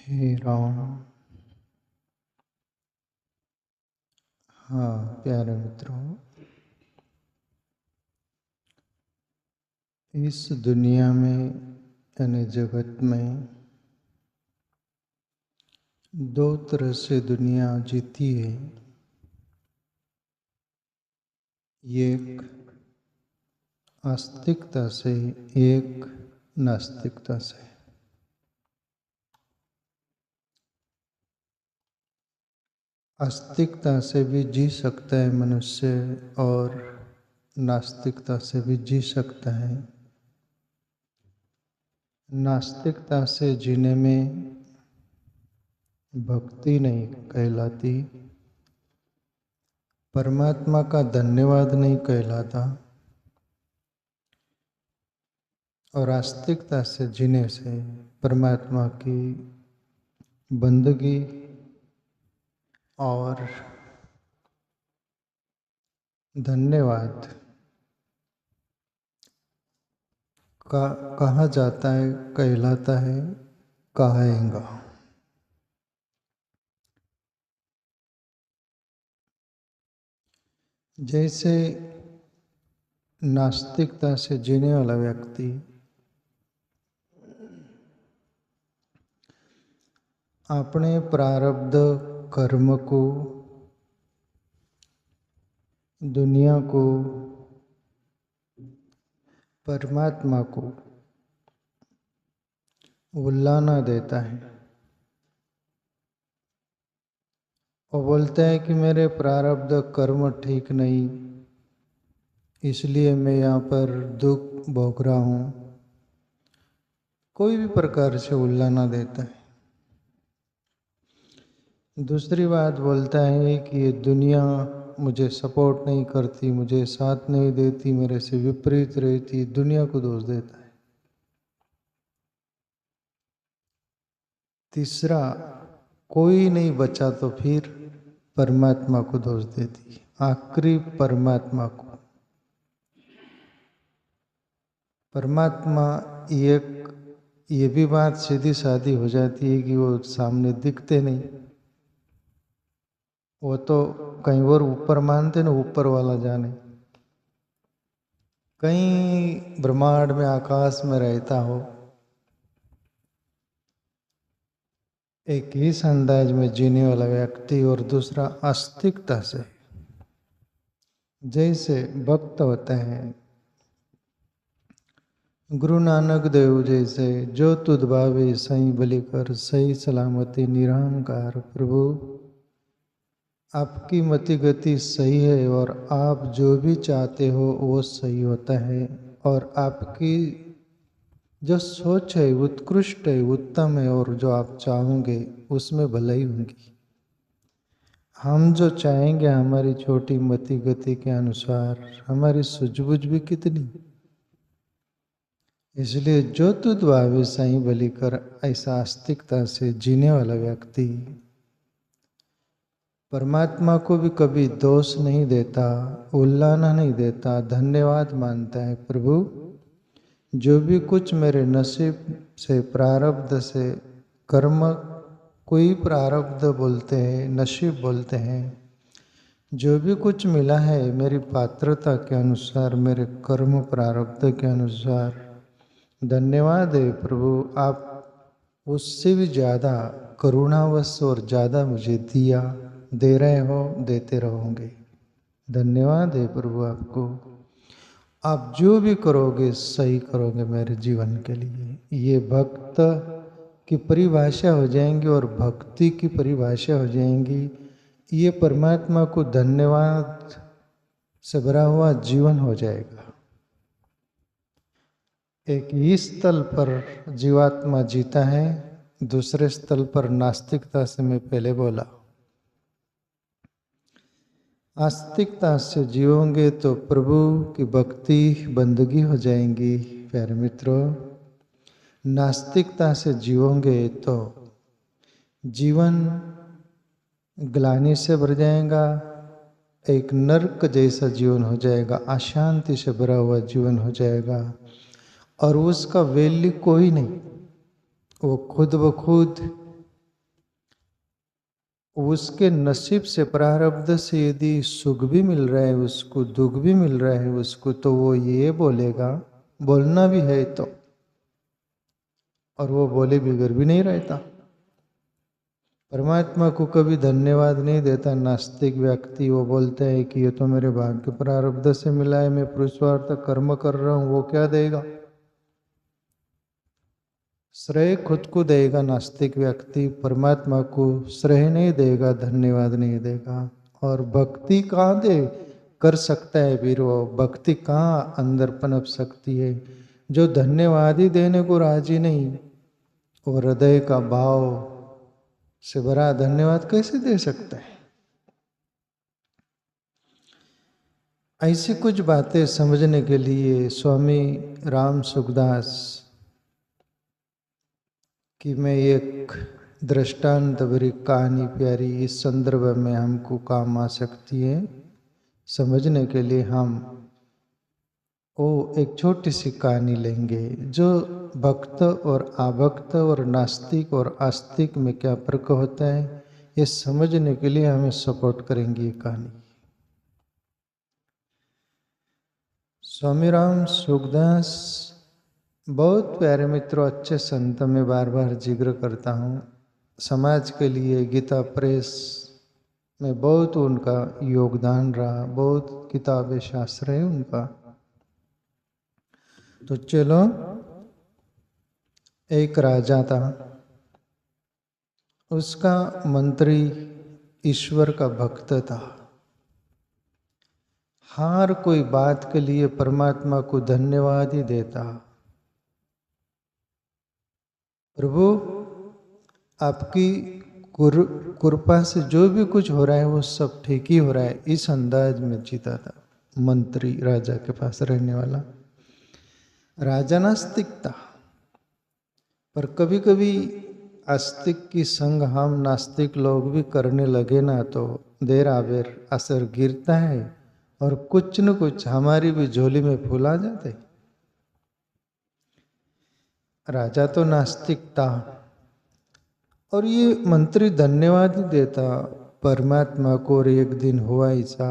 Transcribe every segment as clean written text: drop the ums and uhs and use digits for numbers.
हे राम। हाँ प्यारे मित्रों, इस दुनिया में यानी जगत में दो तरह से दुनिया जीती है। एक आस्तिकता से, एक नास्तिकता से। आस्तिकता से भी जी सकता है मनुष्य और नास्तिकता से भी जी सकता है। नास्तिकता से जीने में भक्ति नहीं कहलाती, परमात्मा का धन्यवाद नहीं कहलाता, और आस्तिकता से जीने से परमात्मा की बंदगी और धन्यवाद का कहा जाता है, कहलाता है, कहाएगा। जैसे नास्तिकता से जीने वाला व्यक्ति अपने प्रारब्ध कर्म को, दुनिया को, परमात्मा को उल्लाना देता है और बोलता है कि मेरे प्रारब्ध कर्म ठीक नहीं, इसलिए मैं यहाँ पर दुख भोग रहा हूँ। कोई भी प्रकार से उल्लाना देता है। दूसरी बात बोलता है कि ये दुनिया मुझे सपोर्ट नहीं करती, मुझे साथ नहीं देती, मेरे से विपरीत रहती, दुनिया को दोष देता है। तीसरा, कोई नहीं बचा तो फिर परमात्मा को दोष देती है, आखिरी परमात्मा को। परमात्मा ये भी बात सीधी सादी हो जाती है कि वो सामने दिखते नहीं, वो तो कहीं और ऊपर मानते ना, ऊपर वाला जाने। कहीं ब्रह्मांड में, आकाश में रहता हो, एक इस अंदाज में जीने वाला व्यक्ति, और दूसरा आस्तिकता से। जैसे भक्त होते हैं गुरु नानक देव जैसे, जो तुद भावे सही बलि कर, सही सलामती निरहंकार। प्रभु आपकी मति गति सही है और आप जो भी चाहते हो वो सही होता है, और आपकी जो सोच है उत्कृष्ट है, उत्तम है, और जो आप चाहोगे उसमें भलाई होगी। हम जो चाहेंगे हमारी छोटी मति गति के अनुसार, हमारी सूझबूझ भी कितनी। इसलिए जो तुद भावे साईं बलि कर, ऐसा आस्तिकता से जीने वाला व्यक्ति परमात्मा को भी कभी दोष नहीं देता, उल्लाना नहीं देता, धन्यवाद मानता है। प्रभु जो भी कुछ मेरे नसीब से, प्रारब्ध से, कर्म, कोई प्रारब्ध बोलते हैं, नसीब बोलते हैं, जो भी कुछ मिला है मेरी पात्रता के अनुसार, मेरे कर्म प्रारब्ध के अनुसार, धन्यवाद है प्रभु। आप उससे भी ज़्यादा करुणावश और ज़्यादा मुझे दिया, दे रहे हो, देते रहोगे। धन्यवाद है प्रभु आपको। आप जो भी करोगे सही करोगे मेरे जीवन के लिए। ये भक्त की परिभाषा हो जाएंगी और भक्ति की परिभाषा हो जाएंगी। ये परमात्मा को धन्यवाद से भरा हुआ जीवन हो जाएगा। एक इस स्थल पर जीवात्मा जीता है, दूसरे स्थल पर नास्तिकता से मैं पहले बोला। आस्तिकता से जीवोगे तो प्रभु की भक्ति बंदगी हो जाएंगी प्यारे मित्रों। नास्तिकता से जीवोगे तो जीवन ग्लानि से भर जाएगा, एक नरक जैसा जीवन हो जाएगा, अशांति से भरा हुआ जीवन हो जाएगा, और उसका वैल्यू कोई नहीं। वो खुद ब खुद उसके नसीब से प्रारब्ध से यदि सुख भी मिल रहा है उसको, दुख भी मिल रहा है उसको, तो वो ये बोलेगा, बोलना भी है तो, और वो बोले बिगड़ भी नहीं रहता। परमात्मा को कभी धन्यवाद नहीं देता नास्तिक व्यक्ति। वो बोलते हैं कि ये तो मेरे भाग्य प्रारब्ध से मिला है, मैं पुरुषार्थ कर्म कर रहा हूँ, वो क्या देगा। श्रेय खुद को देगा नास्तिक व्यक्ति, परमात्मा को श्रेय नहीं देगा, धन्यवाद नहीं देगा। और भक्ति कहाँ दे कर सकता है फिर वो, भक्ति कहाँ अंदर पनप सकती है। जो धन्यवाद ही देने को राजी नहीं, वो हृदय का भाव से भरा धन्यवाद कैसे दे सकता है। ऐसी कुछ बातें समझने के लिए स्वामी राम सुखदास कि मैं एक दृष्टांत भरी कहानी प्यारी इस संदर्भ में हमको काम आ सकती है समझने के लिए। हम वो एक छोटी सी कहानी लेंगे जो भक्त और अभक्त और नास्तिक और आस्तिक में क्या फर्क होता है ये समझने के लिए हमें सपोर्ट करेंगी ये कहानी। स्वामी राम सुखदास बहुत प्यारे मित्रों, अच्छे संत में बार बार जिक्र करता हूँ। समाज के लिए गीता प्रेस में बहुत उनका योगदान रहा, बहुत किताबें शास्त्र है उनका। तो चलो, एक राजा था, उसका मंत्री ईश्वर का भक्त था। हर कोई बात के लिए परमात्मा को धन्यवाद ही देता। प्रभु आपकी कृपा से जो भी कुछ हो रहा है वो सब ठीक ही हो रहा है, इस अंदाज में जीता था मंत्री राजा के पास रहने वाला। राजा नास्तिक था, पर कभी कभी आस्तिक की संग हम नास्तिक लोग भी करने लगे ना तो देर आबेर असर गिरता है और कुछ न कुछ हमारी भी झोली में फूल आ जाते। राजा तो नास्तिक था और ये मंत्री धन्यवाद ही देता परमात्मा को। और एक दिन हुआ ऐसा,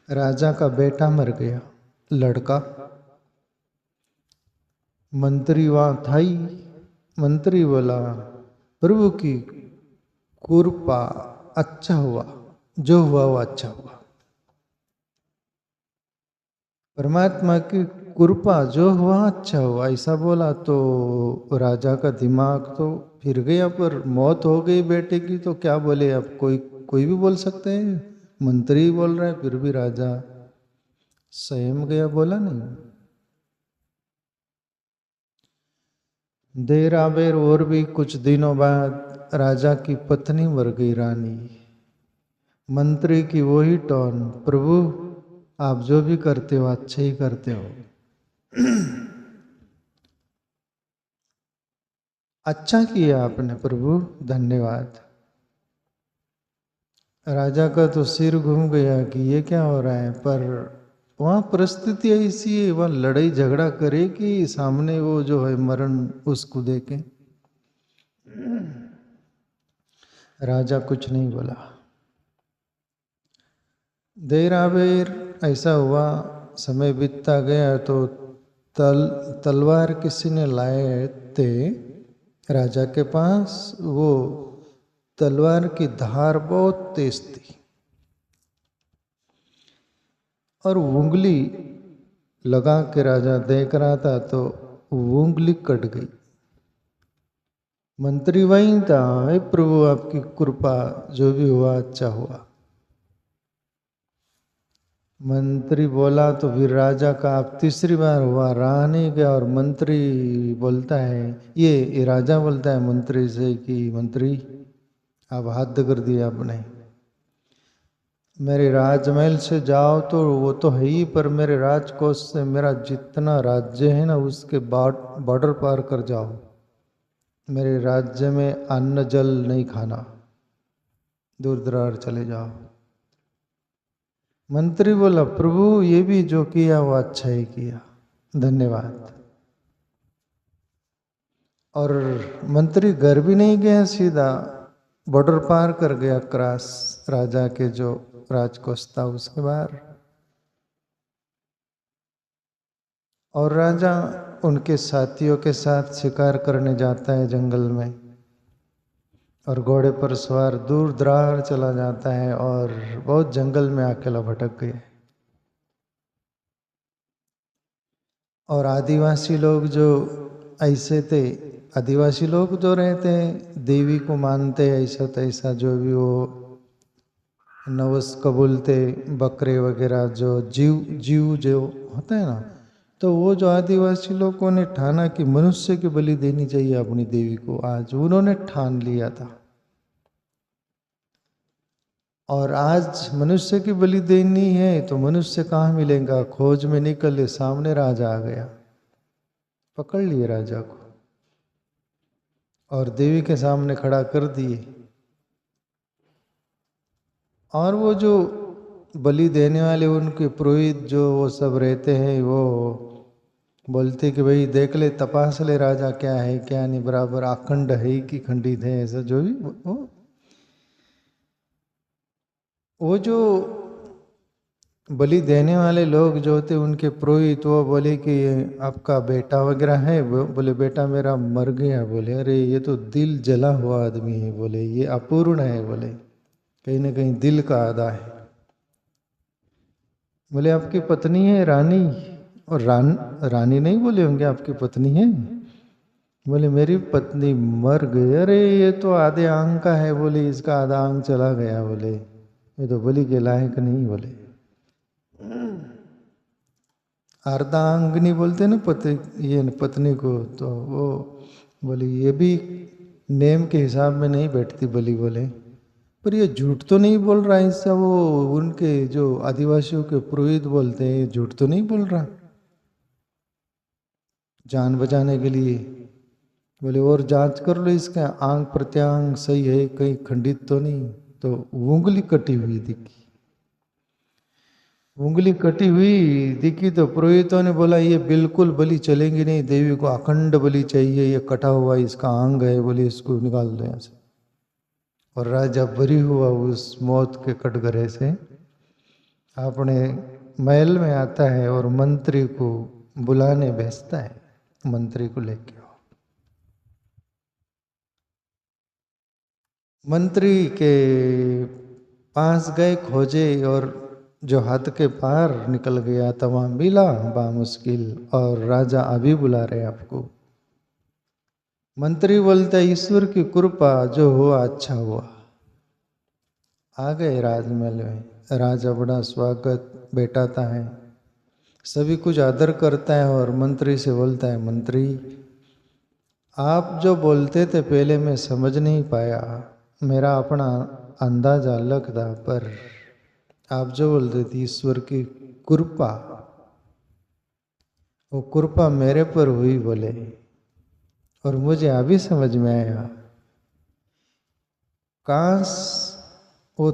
राजा का बेटा मर गया, लड़का। मंत्री वहां था ही। मंत्री बोला प्रभु की कृपा, अच्छा हुआ, जो हुआ वो अच्छा हुआ। परमात्मा की कृपा, जो हुआ अच्छा हुआ, ऐसा बोला तो राजा का दिमाग तो फिर गया। पर मौत हो गई बेटे की तो क्या बोले, अब कोई भी बोल सकते हैं। मंत्री बोल रहा है फिर भी राजा सहम गया, बोला नहीं। देर आबेर और भी कुछ दिनों बाद राजा की पत्नी मर गई, रानी। मंत्री की वही टोन, प्रभु आप जो भी करते हो अच्छे ही करते हो, अच्छा किया आपने प्रभु, धन्यवाद। राजा का तो सिर घूम गया कि ये क्या हो रहा है। पर वहाँ परिस्थिति ऐसी है, वहाँ लड़ाई झगड़ा करे कि सामने वो जो है मरण उसको देखे। राजा कुछ नहीं बोला। देर आबेर ऐसा हुआ, समय बीतता गया तो तलवार किसी ने लाए थे राजा के पास। वो तलवार की धार बहुत तेज थी और उंगली लगा के राजा देख रहा था तो उंगली कट गई। मंत्री वहीं था, हे प्रभु आपकी कृपा, जो भी हुआ अच्छा हुआ। मंत्री बोला तो फिर राजा का अब तीसरी बार हुआ, रहा नहीं गया। और मंत्री बोलता है, ये राजा बोलता है मंत्री से कि मंत्री आप हद कर दिया आपने, मेरे राजमहल से जाओ तो वो तो है ही, पर मेरे राजकोष से मेरा जितना राज्य है ना उसके बॉर्डर पार कर जाओ। मेरे राज्य में अन्न जल नहीं खाना, दूर दरार चले जाओ। मंत्री बोला प्रभु ये भी जो किया वो अच्छा ही किया, धन्यवाद। और मंत्री घर भी नहीं गया, सीधा बॉर्डर पार कर गया क्रॉस राजा के जो राजकोष था उसके बाहर। और राजा उनके साथियों के साथ शिकार करने जाता है जंगल में, और घोड़े पर सवार दूर दरार चला जाता है और बहुत जंगल में अकेला भटक गए। और आदिवासी लोग जो ऐसे थे, आदिवासी लोग जो रहते हैं देवी को मानते हैं, ऐसा तैसा जो भी वो नवस कबूलते, बकरे वगैरह जो जीव जो होता है ना, तो वो जो आदिवासी लोगों ने ठाना कि मनुष्य की बलि देनी चाहिए अपनी देवी को, आज उन्होंने ठान लिया था। और आज मनुष्य की बलि देनी है तो मनुष्य कहाँ मिलेगा, खोज में निकले, सामने राजा आ गया, पकड़ लिए राजा को और देवी के सामने खड़ा कर दिए। और वो जो बलि देने वाले उनके पुरोहित जो वो सब रहते हैं, वो बोलते कि भाई देख ले, तपास ले राजा क्या है क्या नहीं, बराबर अखंड है कि खंडित है, ऐसा जो भी वो जो बलि देने वाले लोग जो थे उनके पुरोहित, वो बोले कि आपका बेटा वगैरह है, बोले बेटा मेरा मर गया। बोले अरे ये तो दिल जला हुआ आदमी है, बोले ये अपूर्ण है, बोले कहीं ना कहीं दिल का आधा है। बोले आपकी पत्नी है रानी, और रानी नहीं बोले होंगे, आपकी पत्नी है। बोले मेरी पत्नी मर गई। अरे ये तो आधे आंग का है, बोले इसका आधा आंग चला गया, बोले ये तो बलि के लायक नहीं। बोले अर्धांगिनी बोलते ना पति, ये पत्नी को, तो वो बोले ये भी नेम के हिसाब में नहीं बैठती बलि। बोले पर ये झूठ तो नहीं बोल रहा इससे, वो उनके जो आदिवासियों के पुरोहित बोलते हैं झूठ तो नहीं बोल रहा जान बचाने के लिए। बोले और जांच कर लो इसका आंग प्रत्यांग सही है, कहीं खंडित तो नहीं। तो उंगली कटी हुई दिखी, उंगली कटी हुई दिखी तो पुरोहितों ने बोला ये बिल्कुल बलि चलेंगी नहीं, देवी को अखंड बलि चाहिए, ये कटा हुआ इसका अंग है, बोले इसको निकाल दो यहाँ से। और राजा बरी हुआ उस मौत के कटघरे से, अपने महल में आता है और मंत्री को बुलाने भेजता है, मंत्री को लेके आओ। मंत्री के पास गए, खोजे, और जो हाथ के पार निकल गया था वहां मिला बामुश्किल, और राजा अभी बुला रहे आपको। मंत्री बोलता ईश्वर की कृपा जो हुआ अच्छा हुआ। आ गए राजमहल में, राजा बड़ा स्वागत बैठाता है, सभी कुछ आदर करता है और मंत्री से बोलता है मंत्री आप जो बोलते थे पहले मैं समझ नहीं पाया, मेरा अपना अंदाजा अलग था, पर आप जो बोलते थे ईश्वर की कृपा, वो कृपा मेरे पर हुई। बोले और मुझे अभी समझ में आया, काश वो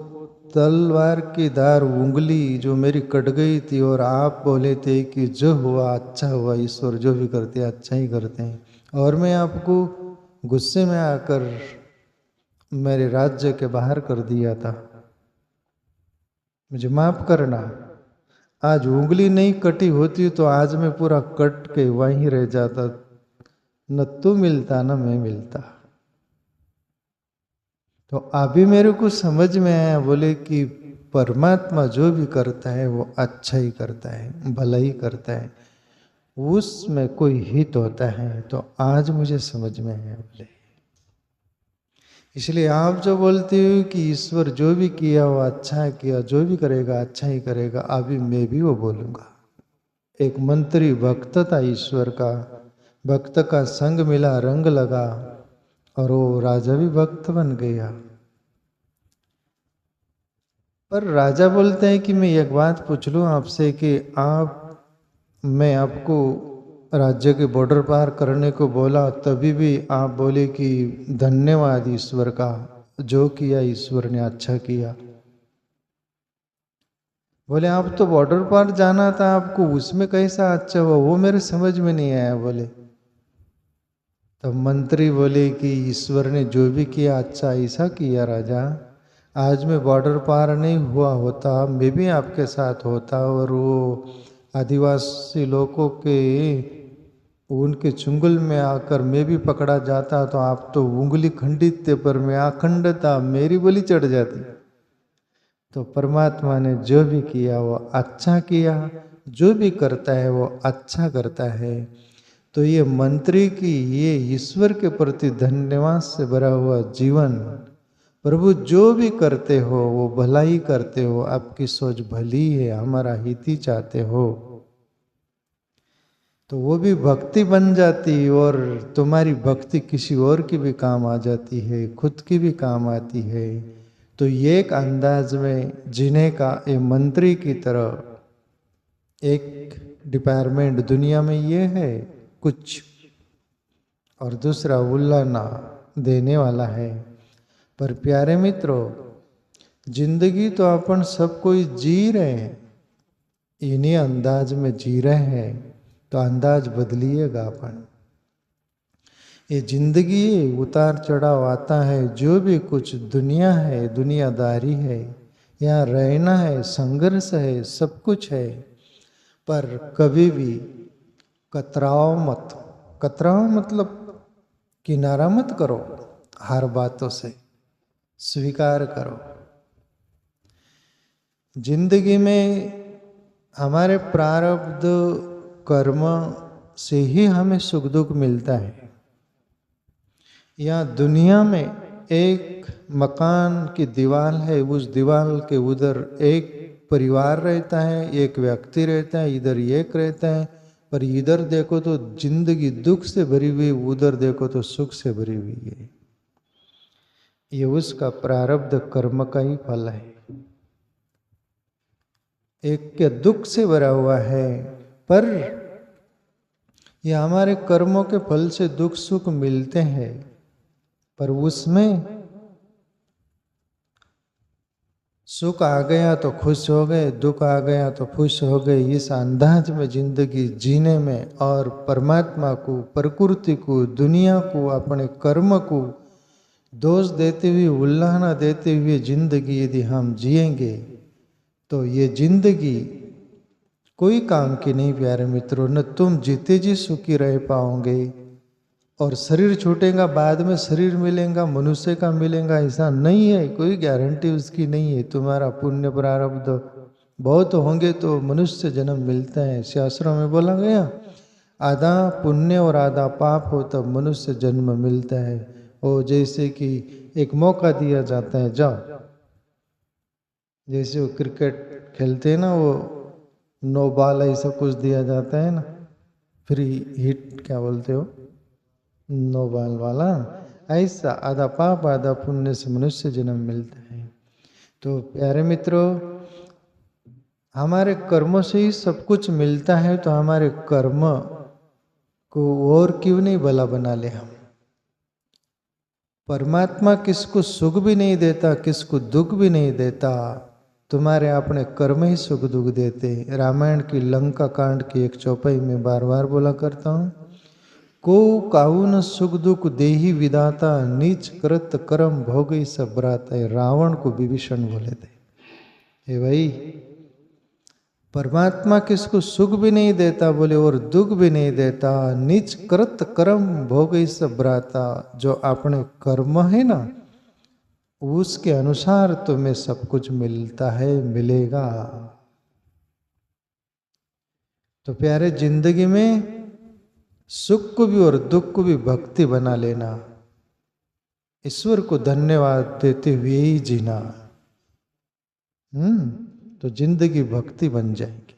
तलवार की धार उंगली जो मेरी कट गई थी, और आप बोले थे कि जो हुआ अच्छा हुआ, ईश्वर जो भी करते हैं अच्छा ही करते हैं, और मैं आपको गुस्से में आकर मेरे राज्य के बाहर कर दिया था, मुझे माफ करना। आज उंगली नहीं कटी होती तो आज मैं पूरा कट के वहीं रह जाता, न तू मिलता न मैं मिलता। तो अभी मेरे को समझ में आया, बोले कि परमात्मा जो भी करता है वो अच्छा ही करता है, भला ही करता है, उसमें कोई हित होता है। तो आज मुझे समझ में आया। बोले इसलिए आप जो बोलते हो कि ईश्वर जो भी किया वो अच्छा किया, जो भी करेगा अच्छा ही करेगा, अभी मैं भी वो बोलूँगा। एक मंत्री भक्त था ईश्वर का, भक्त का संग मिला, रंग लगा, और वो राजा भी भक्त बन गया। पर राजा बोलते हैं कि मैं एक बात पूछ लूँ आपसे कि मैं आपको राज्य के बॉर्डर पार करने को बोला, तभी भी आप बोले कि धन्यवाद ईश्वर का, जो किया ईश्वर ने अच्छा किया। बोले आप तो बॉर्डर पार जाना था आपको, उसमें कैसा अच्छा हुआ, वो मेरे समझ में नहीं आया। बोले तो मंत्री बोले कि ईश्वर ने जो भी किया अच्छा ऐसा किया राजा, आज मैं बॉर्डर पार नहीं हुआ होता, मैं भी आपके साथ होता और वो आदिवासी लोगों के उनके चुंगल में आकर मैं भी पकड़ा जाता, तो आप तो उंगली खंडित थे पर मैं अखंड था, मेरी बलि चढ़ जाती। तो परमात्मा ने जो भी किया वो अच्छा किया, जो भी करता है वो अच्छा करता है। तो ये मंत्री की ये ईश्वर के प्रति धन्यवाद से भरा हुआ जीवन, प्रभु जो भी करते हो वो भला ही करते हो, आपकी सोच भली है, हमारा हित ही चाहते हो, तो वो भी भक्ति बन जाती और तुम्हारी भक्ति किसी और की भी काम आ जाती है, खुद की भी काम आती है। तो ये एक अंदाज में जीने का ये मंत्री की तरह एक डिपार्टमेंट दुनिया में ये है कुछ, और दूसरा उल्लाना देने वाला है। पर प्यारे मित्रों, जिंदगी तो अपन सब कोई जी रहे हैं, इन्हीं अंदाज में जी रहे हैं, तो अंदाज बदलिएगा अपन। ये जिंदगी उतार चढ़ाव आता है, जो भी कुछ दुनिया है, दुनियादारी है, यहाँ रहना है, संघर्ष है, सब कुछ है, पर कभी भी कतराओ मत। कतराओ मतलब किनारा मत करो, हर बातों से स्वीकार करो। जिंदगी में हमारे प्रारब्ध कर्म से ही हमें सुख दुख मिलता है। यहाँ दुनिया में एक मकान की दीवार है, उस दीवार के उधर एक परिवार रहता है, एक व्यक्ति रहता है, इधर एक रहता है, पर इधर देखो तो जिंदगी दुख से भरी हुई, उधर देखो तो सुख से भरी हुई है। ये उसका प्रारब्ध कर्म का ही फल है। एक के दुख से भरा हुआ है, पर ये हमारे कर्मों के फल से दुख सुख मिलते हैं, पर उसमें सुख आ गया तो खुश हो गए, दुख आ गया तो खुश हो गए। इस अंदाज में जिंदगी जीने में और परमात्मा को, प्रकृति को, दुनिया को, अपने कर्म को दोष देते हुए, उल्लाहना देते हुए जिंदगी यदि हम जिएंगे तो ये जिंदगी कोई काम की नहीं प्यारे मित्रों। न तुम जीते जी सुखी रह पाओगे, और शरीर छूटेगा, बाद में शरीर मिलेगा, मनुष्य का मिलेगा, ऐसा नहीं है, कोई गारंटी उसकी नहीं है। तुम्हारा पुण्य प्रारब्ध बहुत होंगे तो मनुष्य जन्म मिलता है। शास्त्रों में बोला गया आधा पुण्य और आधा पाप हो तब मनुष्य जन्म मिलता है। वो जैसे कि एक मौका दिया जाता है, जाओ, जैसे वो क्रिकेट खेलते हैं ना, वो 9 बॉल ऐसा कुछ दिया जाता है ना, फ्री हिट क्या बोलते हो, 9 बॉल वाला, ऐसा आधा पाप आधा पुण्य से मनुष्य जन्म मिलता है। तो प्यारे मित्रों, हमारे कर्मों से ही सब कुछ मिलता है, तो हमारे कर्म को और क्यों नहीं भला बना ले हम। परमात्मा किसको सुख भी नहीं देता, किसको दुख भी नहीं देता, तुम्हारे अपने कर्म ही सुख दुख देते। रामायण की लंका कांड की एक चौपाई में बार बार बोला करता हूँ, को काहू न सुख दुख देही विधाता, नीच कृत कर्म भोगई सब भ्राता। रावण को विभीषण बोले थे, हे भाई परमात्मा किसको सुख भी नहीं देता बोले और दुख भी नहीं देता, नीच कृत कर्म भोगई सब भ्राता। जो अपने कर्म है ना उसके अनुसार तुम्हें सब कुछ मिलता है, मिलेगा। तो प्यारे, जिंदगी में सुख को भी और दुख को भी भक्ति बना लेना, ईश्वर को धन्यवाद देते हुए ही जीना, तो जिंदगी भक्ति बन जाएगी।